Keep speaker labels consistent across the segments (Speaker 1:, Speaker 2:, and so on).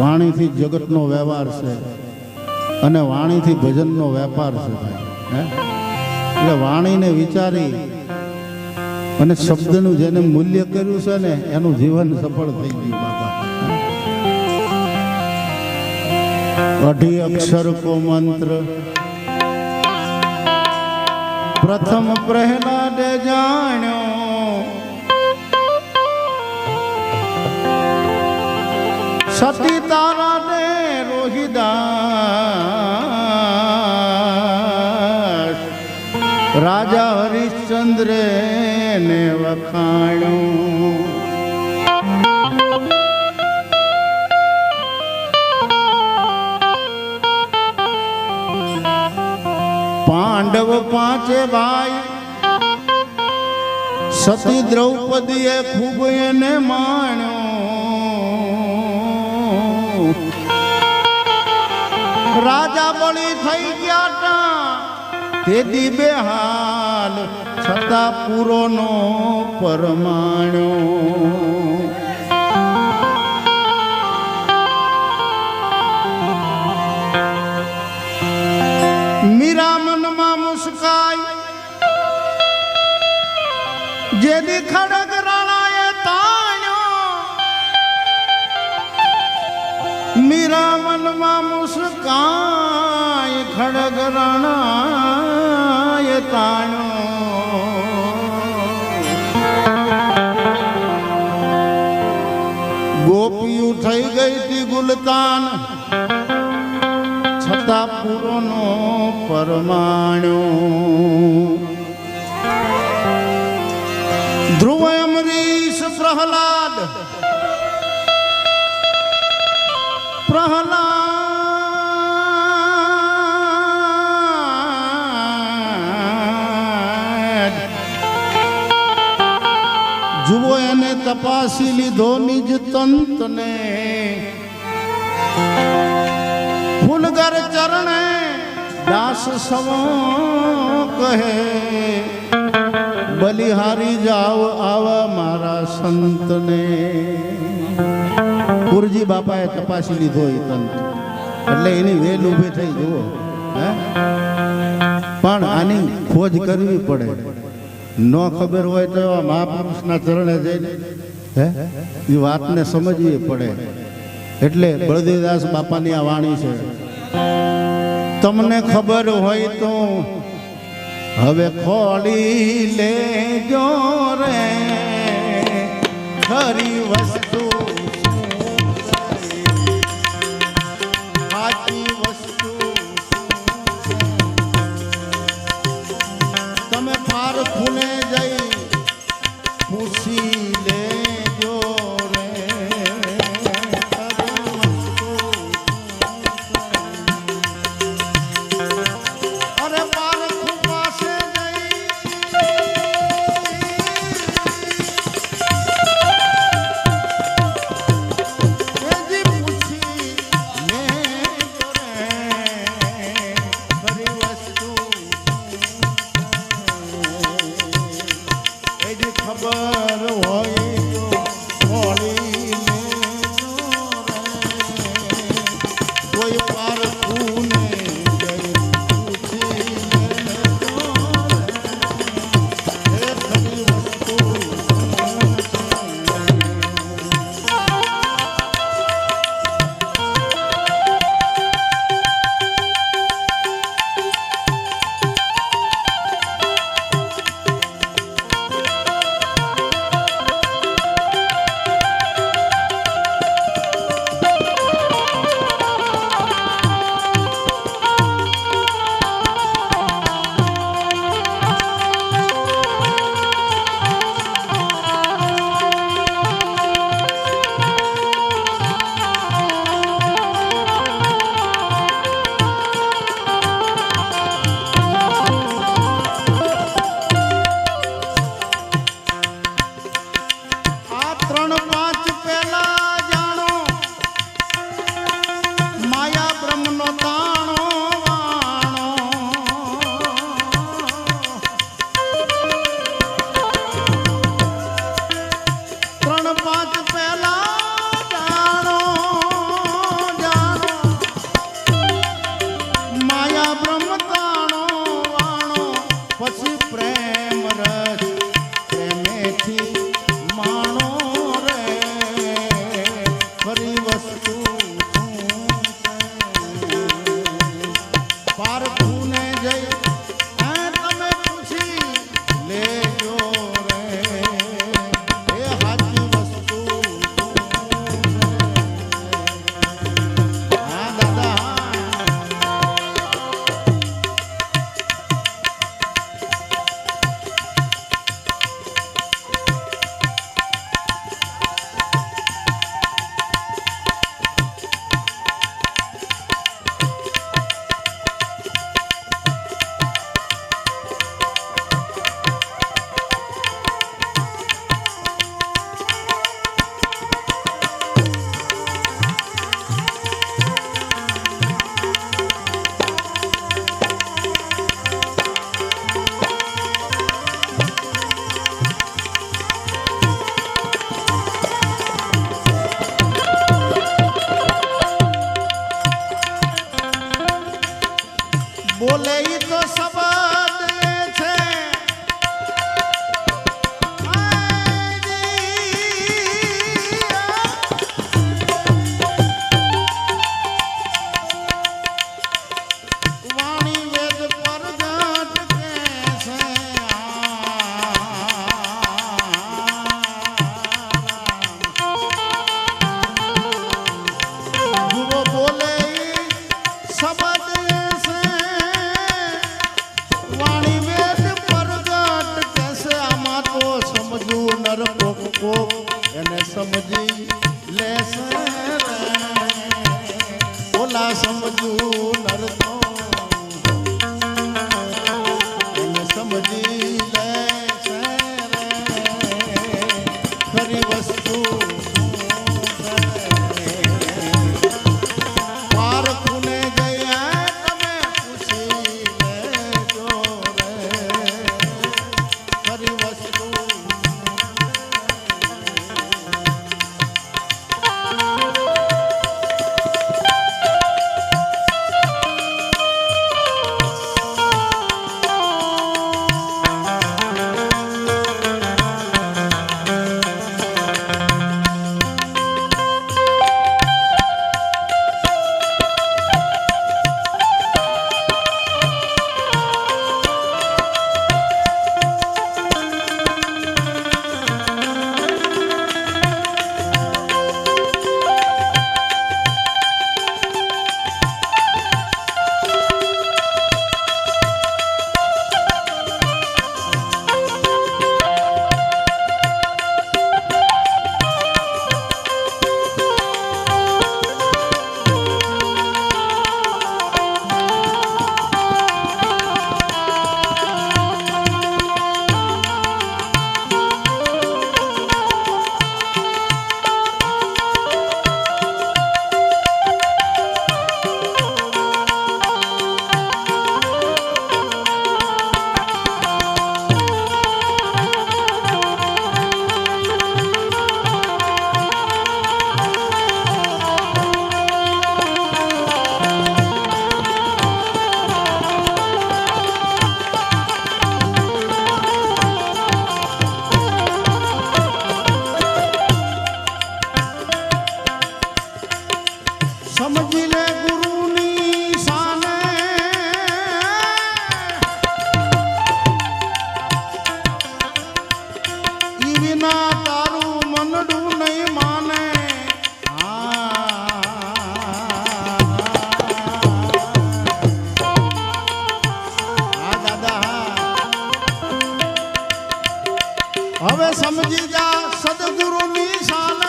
Speaker 1: વાણીથી જગતનો વ્યવહાર છે અને વાણીથી ભજનનો વેપાર છે ભાઈ. એટલે વાણીને વિચારી અને શબ્દનું જેને મૂલ્ય કર્યું છે ને એનું જીવન સફળ થઈ ગયું બાપા. અઢી અક્ષર કો મંત્ર પ્રથમ પ્રહલાદે જાણ્યો, સતી તારા ને રોહિદાસ, રાજા હરિશ્ચંદ્ર ને વખાણ્યો. પાંડવ પાંચે ભાઈ, સતી દ્રૌપદીએ ખૂબ એને માણ્યો. રાજા બળી થઈ ગયા તા તેદી બેહાલ, છતાં પૂરો નો પરમાણ્યો. મીરા મનમાં મુસ્કાઈ, જેદી ખડગ રાણાએ તાણ્યો. મીરા મનમાં મુસ્કાઈ, ખડગ રાણાએ તાણ્યો. ગોપિયું થઈ ગઈ તી ગુલતાન, છતાં પૂરો નો પરમાણ્યો. ધ્રુવ અમરીશ પ્રહલાદ, પ્રહલાદ જુઓ એને તપાસી લીધો નિજ તંતને. ફૂલગર ચરણે દાસ સવો કહે, બલિહારી જાવ આવા મારા સંતને. ગુરુજી બાપાએ તપાસી લીધો એ તંત, એટલે એની વેલ ઊભી થઈ જુઓ. પણ આની ખોજ કરવી પડે. ન ખબર હોય તો મહાપુરુષના ચરણે જઈને એ વાતને સમજવી પડે. એટલે બળદેવદાસ બાપાની આ વાણી છે. તમને ખબર હોય તો હવે ખોલી લેજો રે, ખરી વસ્તુ સાચી વસ્તુ. તમે પારખુને જઈ પૂછી લેજો રે. લેશે રે ઓલા સમજવું નરતો એને સમજી લેશે રે ખરી વસ્તુ પારખુને ગયા તમે પૂછી લેજો રે ખરી વસ્તુ સમજી લે ગુરુની સાને ઈ વિના તારું મનડું નહીં માને હા દાદા હવે સમજી જા સદગુરુની સાને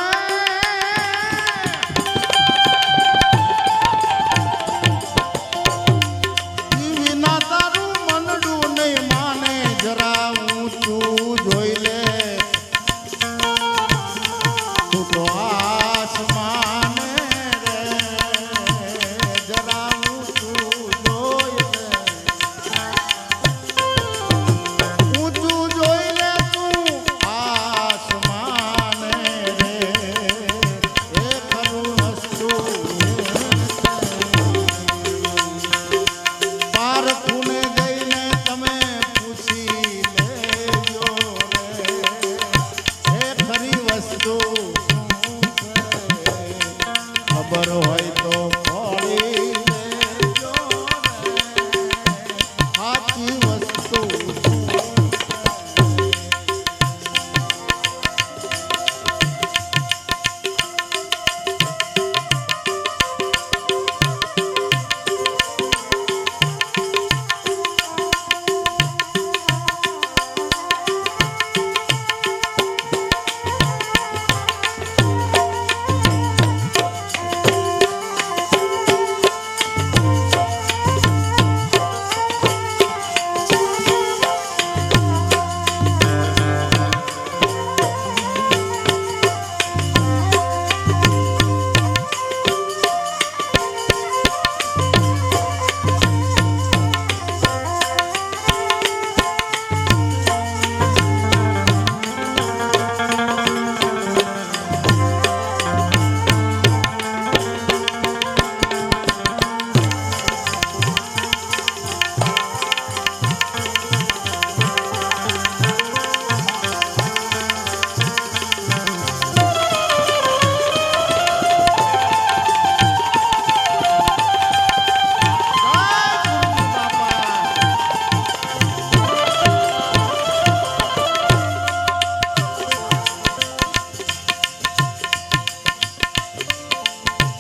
Speaker 1: ખબર હોય તો ફળી લેજો સાચી વસ્તુ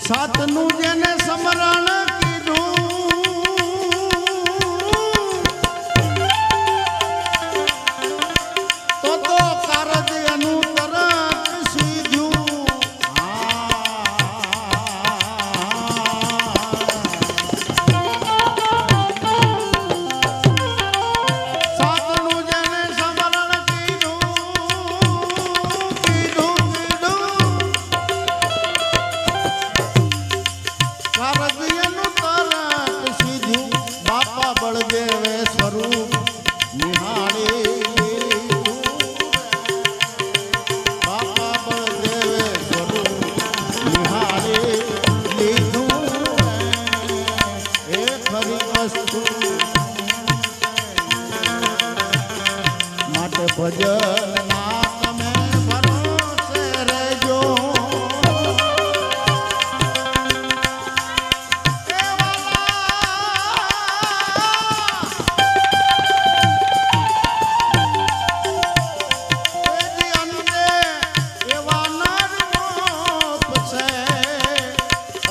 Speaker 1: સાતનું જેને સમરણ કીધું તો કારજ એનું તરત સીધું. હા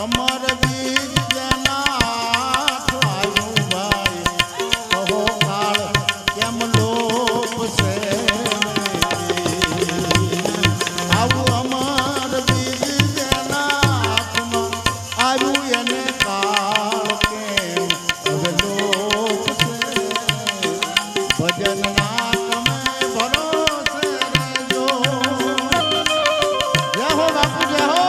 Speaker 1: અમર બીજ જનાથ આવ્યું ભાઈ કહો કાળ કેમ લોપ છે આવું અમર બીજ જનાથમાં આવ્યું એને કાળ કેમ હવે લોપ છે ભજન ના તમે ભરોસે રહેજો જય હો બાપુ જય હો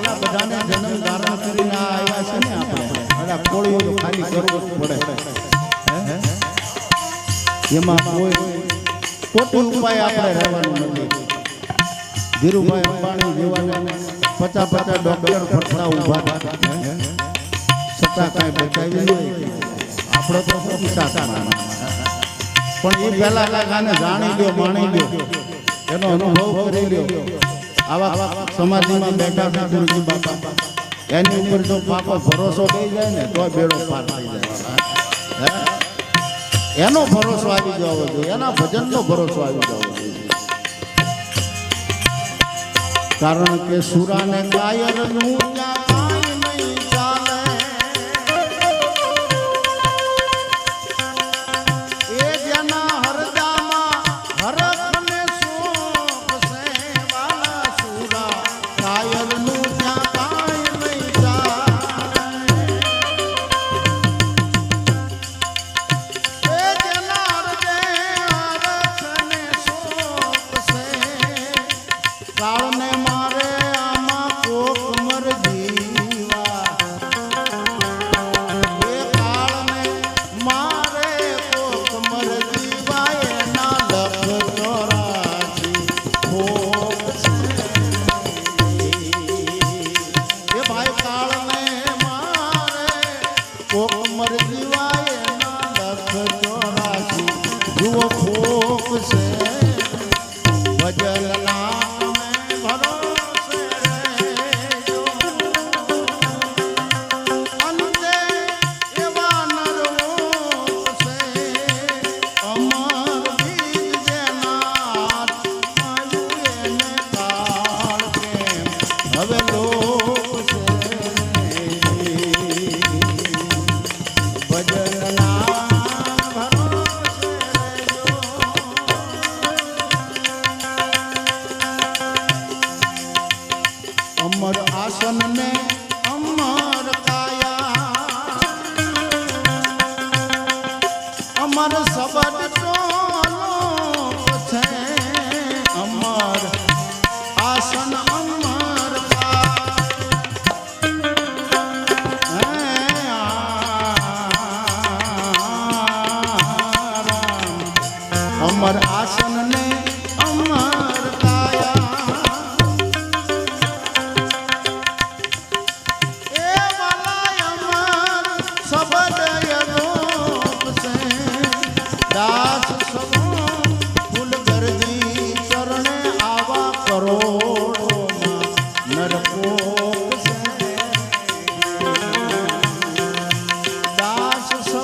Speaker 1: આલા બધાને જન્મ ધારણ કરીને આવ્યા છે ને આપણે આલા કોળીઓ તો ખાલી કરવું જ પડે હે એમાં કોઈ ખોટું ઉપાય આપણે રહેવાનું નથી ધીરુભાઈ અંબાણી જેવાને 50 ડોક્ટર ફરતા ઊભા છતાં કાંઈ બચાવી નહીં આપણે તો પીતા પણ એ પહેલા કાકાને જાણી લ્યો માણી લ્યો એનો અનુભવ કરી લ્યો આવા સમાધિમાં બેઠા છે ગુરુજી બાપા એની ઉપર જો પાકો ભરોસો થઈ જાય ને તો બેડો પાર થઈ જાય એનો ભરોસો આવી જવો જોઈએ એના ભજનનો ભરોસો આવી જવો જોઈએ કારણ કે સુરાને કાયરનું કાંઈ નહીં ચાલે એ જેના હરદામાં હરખને શોખ છે વાલા સુરા કાયરનું કાંઈ નહીં ચાલે એ જેના હરદે હરખને શોખ છે કાળને મારે આમાં કોક મર જીવા એ કાળને મારે કોક મર જીવા એના લખ 84 કોક એ ભાઈ કાળને મારે કોક મર જીવા એના લખ 84 જુઓ કોક છે ભજનના અમર આસન ને અમર કાયા અમર શબ્દ ટોલો છે અમર આસન અમર અમર આસન ને અમર દાસ સવો ફૂલ ગરજી ચરણે આવા કરોડોમાં નરકોક છે દાસ સવો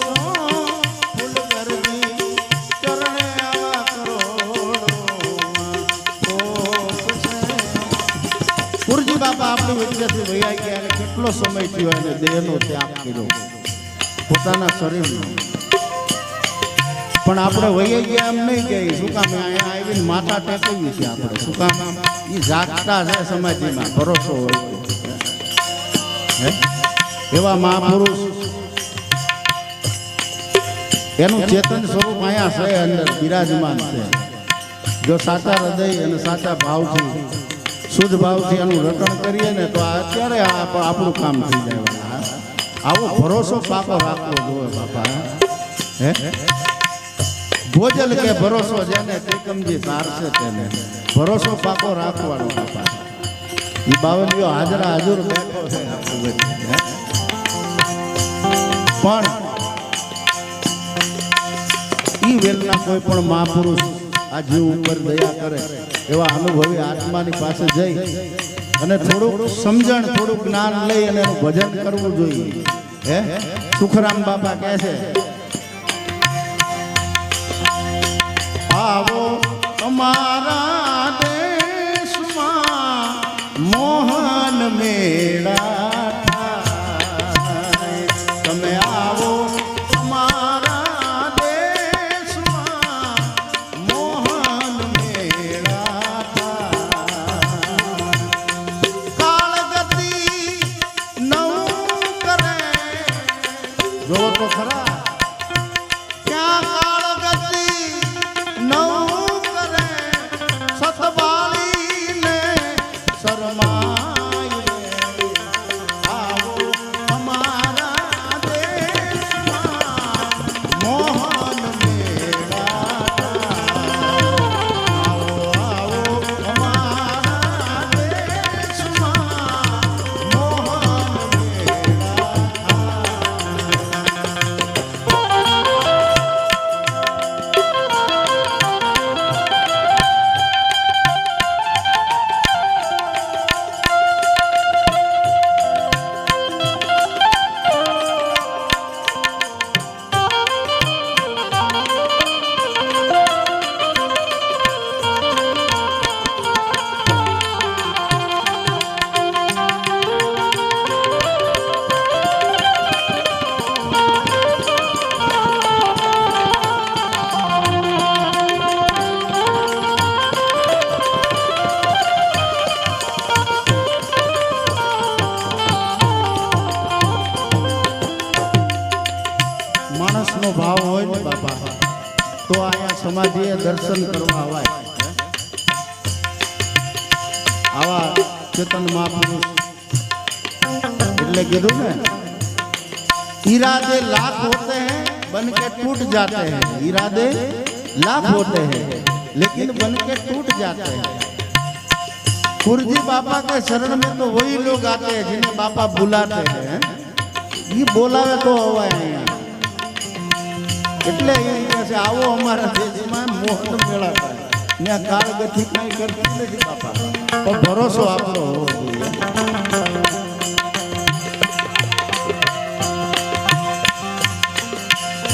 Speaker 1: ફૂલ ગરજી ચરણે આવા કરોડોમાં કોક છે ગુરુજી બાપા આપણી વચ્ચેથી વયા ગયા અને કેટલો સમય થયો અને દેહનો ત્યાગ કર્યો પોતાના શરીરનો પણ આપણે વહી ગયા એમ નહીં ગઈ શું કામ અહીંયા આવીને માથા ટેકવી છે આપણે શું કામ એ જાગતા છે સમાધિમાં ભરોસો હોય એવા મહાપુરુષ એનું ચેતન સ્વરૂપ અહીંયા છે અંદર બિરાજમાન છે જો સાચા હૃદય અને સાચા ભાવથી શુદ્ધ ભાવથી એનું રટણ કરીએ ને તો અત્યારે આપણું કામ થઈ જાય આવો ભરોસો પાકો રાખવો જોઈએ બાપા હે ભોજલ કે ભરોસો જેને ત્રિકમજી તારશે તેને ભરોસો પાકો રાખવાનો બાપા એ બાવલીઓ હાજરા હાજર બેઠો છે પણ ઈ વેલના કોઈ પણ મહાપુરુષ આ જીવ ઉપર દયા કરે એવા અનુભવી આત્માની પાસે જઈ અને થોડુંક સમજણ થોડુંક જ્ઞાન લઈ અને એનું ભજન કરવું જોઈએ હે સુખરામ બાપા કહે છે આવો અમારા દેશમાં મોહન મેળા થાય તમે આવો અમારા દેશમાં મોહન મેળા થાય કાળગતિ નવું કરે જો તો ખરા સમાધિએ દર્શન કરવા આવાય આવા ચેતન મહાપુરુષ એટલે કીધું ને इरादे लाख होते हैं बन के टूट जाते हैं इरादे लाख होते हैं लेकिन बन के टूट जाते हैं कुरजी बाबा के शरण में तो वही लोग आते हैं जिन्हें बाबा बुलाते हैं ये बोलावे तो हवाए એટલે અહીંયા છે આવો અમારા દેશમાં મોહન મેળા થાય ત્યાં કાળગથી કઈ કરતી નથી બાપા પણ ભરોસો આપણો હોવો જોઈએ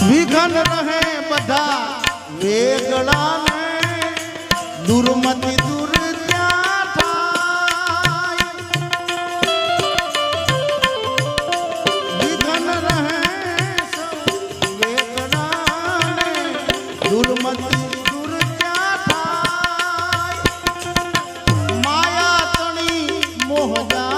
Speaker 1: વિઘન રહે બધા વેગળા ને દુર્મતિ દૂર ત્યાં થાય વિઘન રહે વેગળા ને દુર્મતિ દૂર ત્યાં થાય માયા તણી મોહજા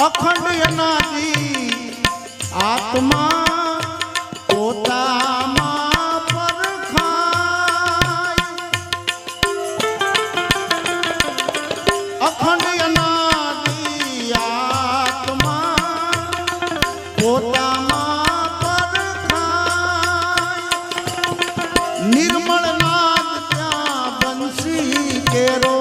Speaker 1: અખંડ અનાદિ આત્મા પોતામાં પરખાય અખંડ અનાદિ આત્મા પોતામાં પરખાય નિર્મળ નાદ ત્યાં બંસી કેરો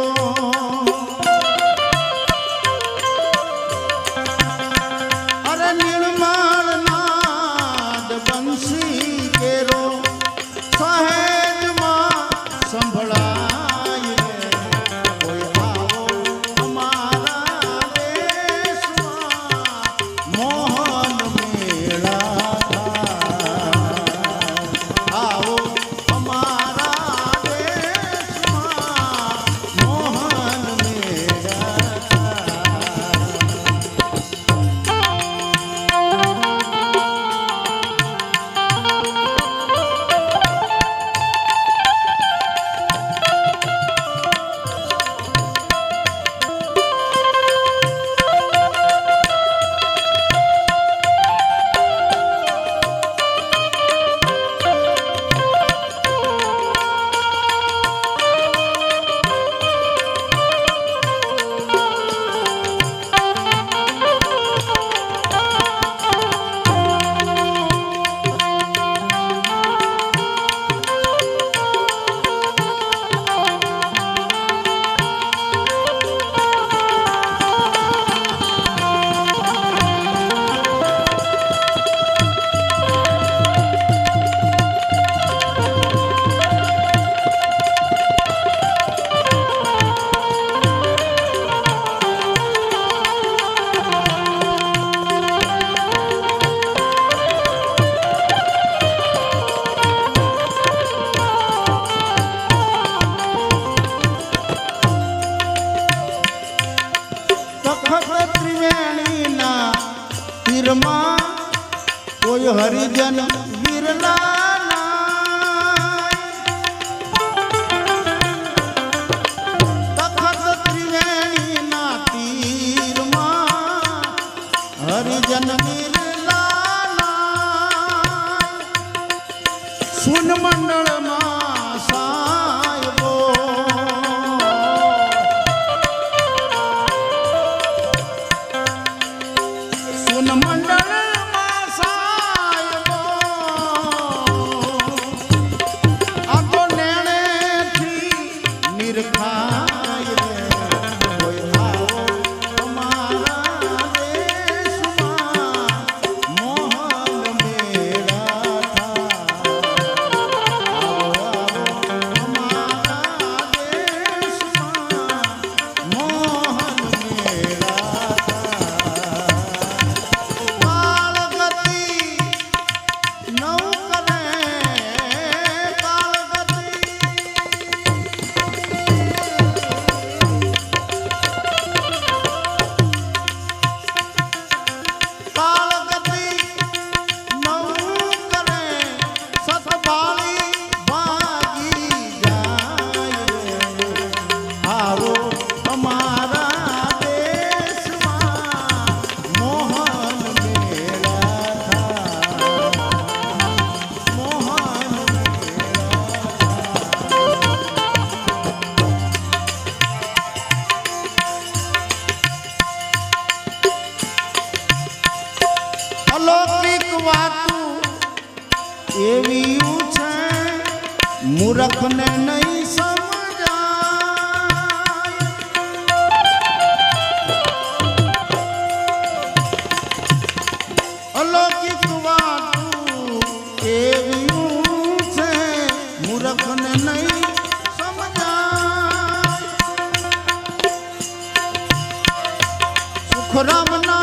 Speaker 1: કોઈ હરિજન વિરલા जननीर लाला सुन मंडल मां सायबो सुन मंडल मां सायबो आ तो नेणे थी निरखा अलौकिक वातु एवी छे मूर्ख ने नहीं समझाय अलौकिक वातु एवी छे मूर्ख ने नहीं समझाय सुखराम ना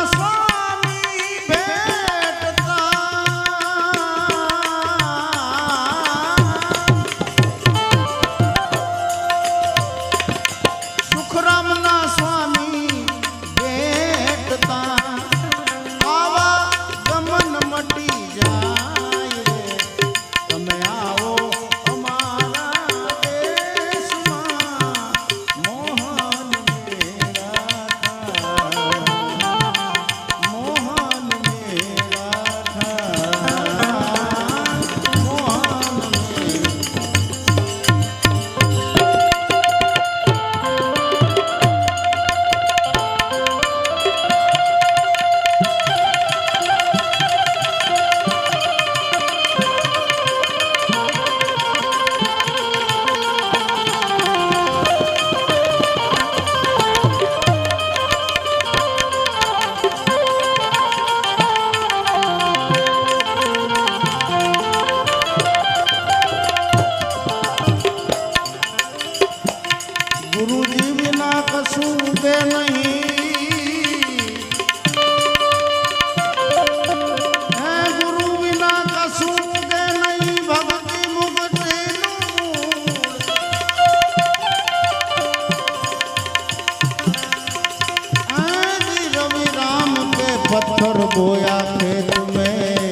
Speaker 1: पत्थर बोया खेत में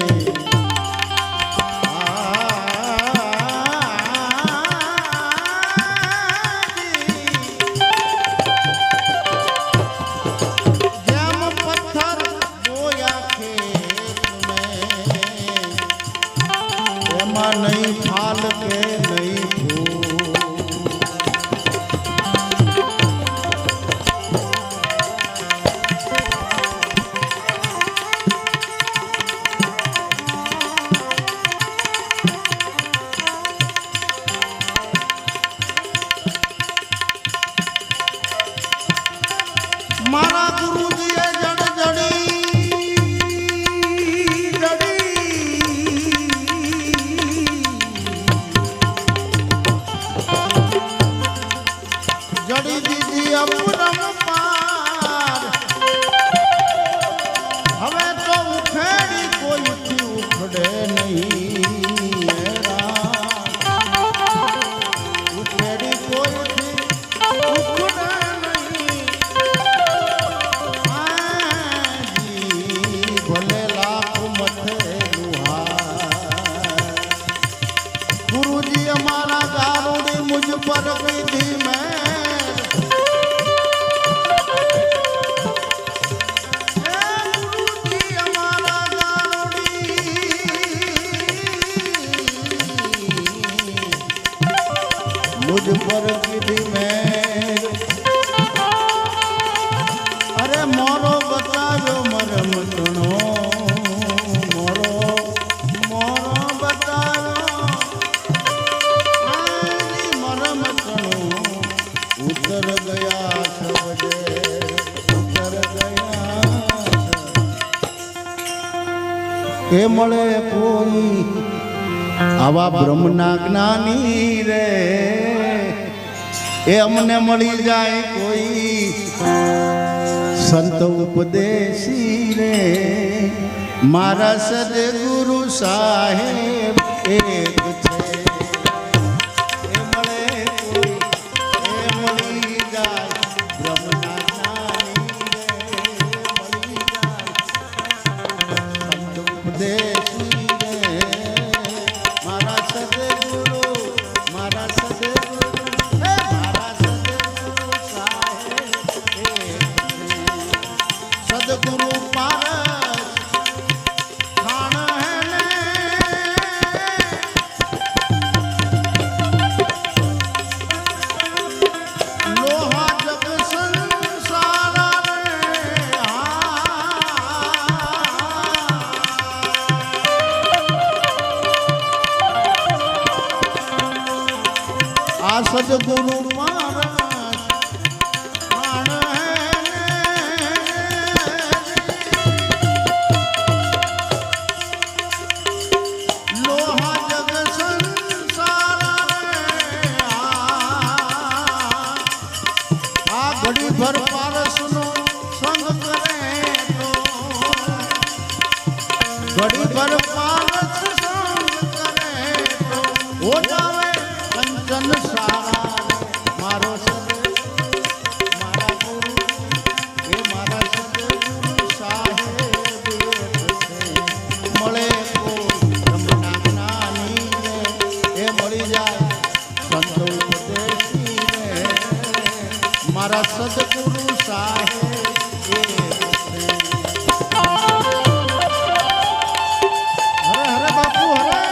Speaker 1: जम पत्थर बोया खेत में एमा नहीं फाल के नहीं फूल मारा गुरु जी जड़ जड़ी जड़ी दीदी अपरम पार हमें तो उखेड़ी कोई थी उखड़े नहीं उखेड़ी कोई थी उखड़े गुरुजी हमारा गारुड़ी मुझ पर विधि में गुरुजी ઉપર કીધી મેં અરે મોરો બતાવ્યો મરમ ચણો મોરો બતાવ્યો મરમ ચણો ઉતર ગયા સબજે ઉતર ગયા એ મળે કોઈ આવા બ્રહ્મના જ્ઞાની રે એ અમને મળી જાય કોઈ સંત ઉપદેશી રે મારા સદગુરુ સાહેબ એક છે એ મળે કોઈ એ મળી જાય બ્રહ્મના જ્ઞાની રે મળી જાય સંત ઉપદેશી રે મારા સદગુરુ સદગુરુ પારસ ખાણ હે લોહા જગ સંસાર આ સદગુરુ પારસ ઘડી ભર પારસનો સંગ કરે તો ઘડી ભર પારસ સંગ કરે તો હો જાવે કંચન સારા મારો મારા ગુરુ એ મારા સદગુરુ સાહેબ મળે કોઈ બ્રહ્મના જ્ઞાની એ મળી જાય સંત ઉપદેશી મારા સદગુરુ સાહેબ હરે હરે બાપુ હરે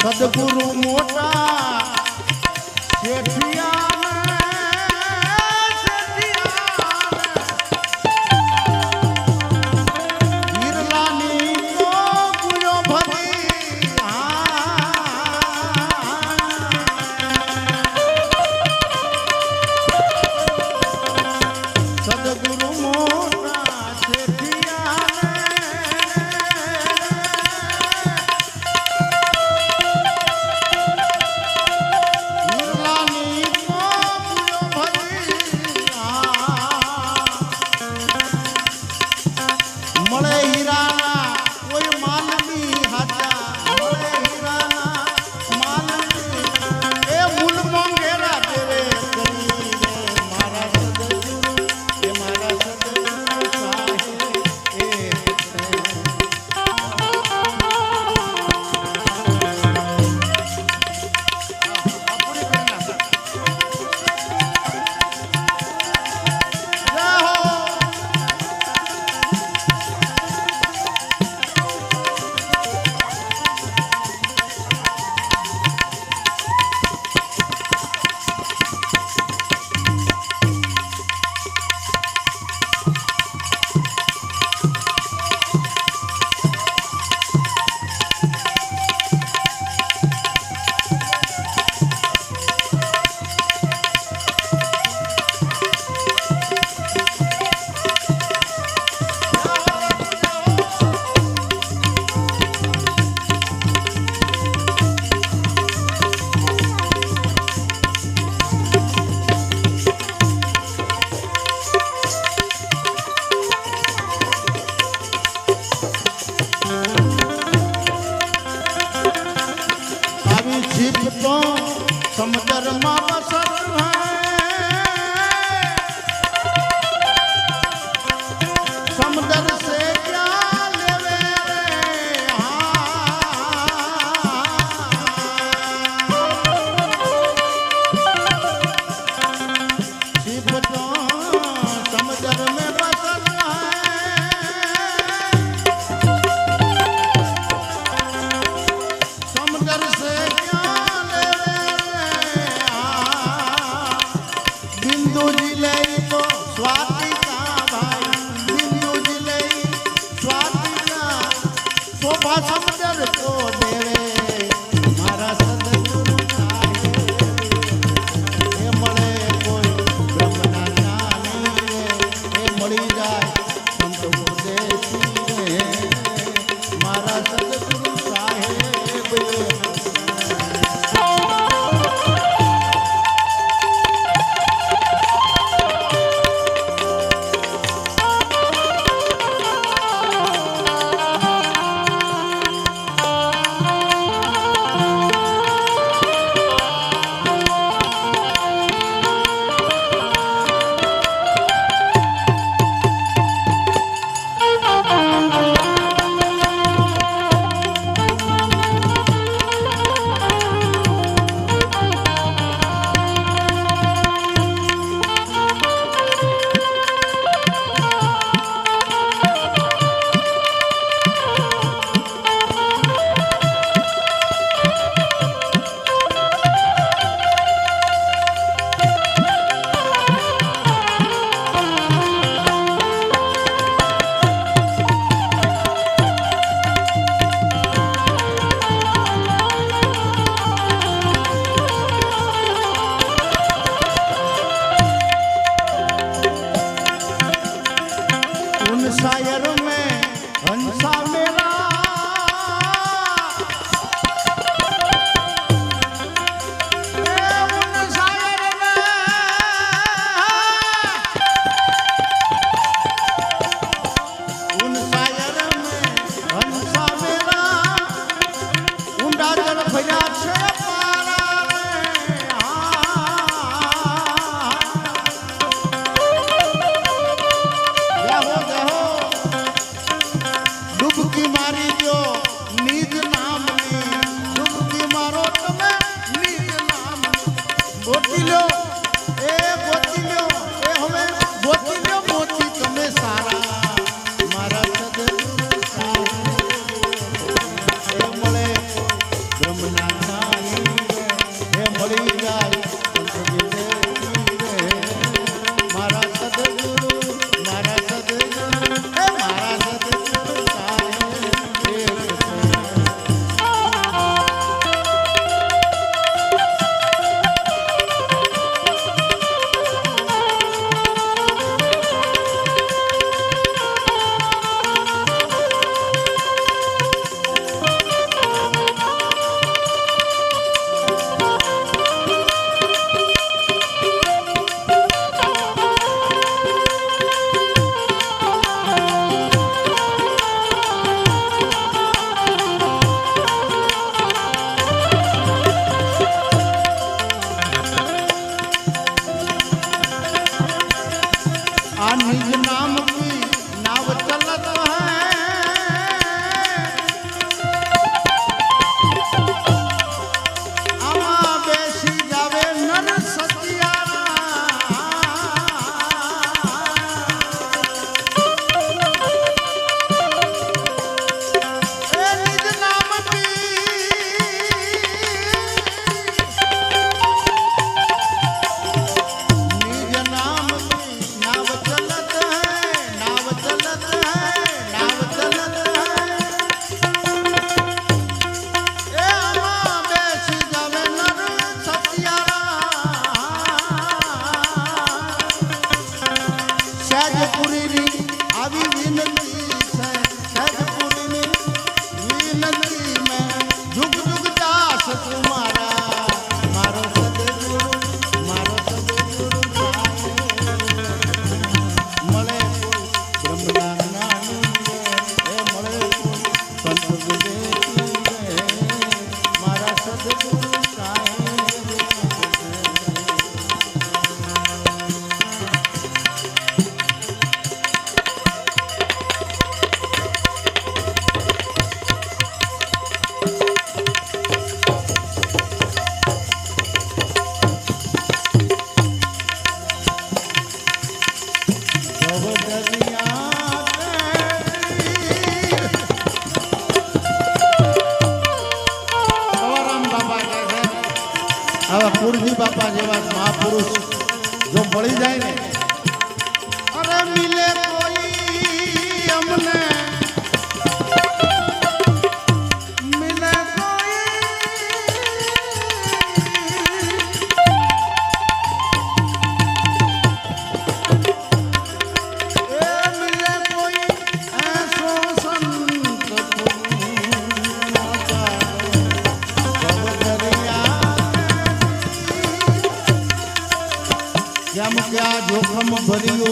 Speaker 1: સદગુરુ મોટા હીરલાની ગુયો ભરી સદગુરુ મોટા મળે હીરાના કોઈ માલની હાચા મળે હીરાના માલની એ મૂલ મોંઘેરા દેવે કરી રે મારા સદગુરુ એ મારા સદગુરુ સ્વાતિકા ભાઈ દિવ્યુ જિલે સ્વાતિકા શોભા સમદર કો દેવે મારા સદગુરુ સાહેબ એ મળે કોઈ બ્રહ્મના જ્ઞાની એ મળી જાય સંત ઉપદેશી મારા સદગુરુ સાહેબ शायर में हंसा मेरा उन शायर में हंसा मेरा ऊंडा जल भया छे मारी जो निज नाम डुबकी मारो तमे निज नाम गोती लो ए हमें गोती लो मोती तमे सारा मारा सदगुरु साहेब ए मळे ब्रह्मना ज्ञानी ए मળી જાય मारा सदगुरु निज नाम की नाव चलत है आमा बेसी जावे नर सतियारा ए निज नाम की निज नाम नाव चलत પૂરજી બાપા જેવા મહાપુરુષ જો મળી જાય ને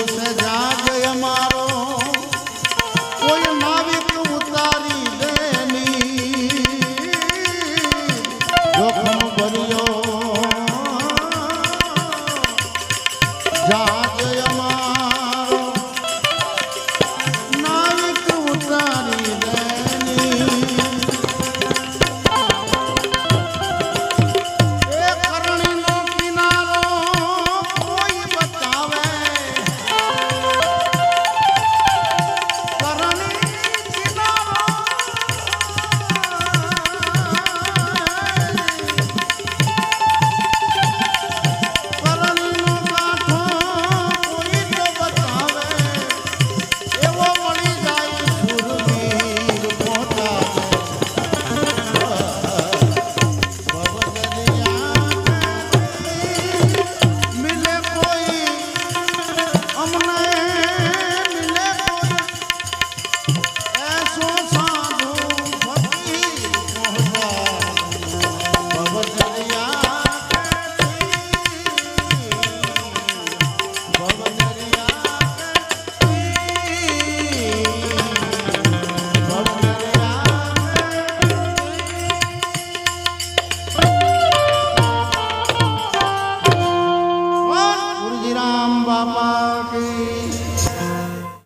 Speaker 1: से जाग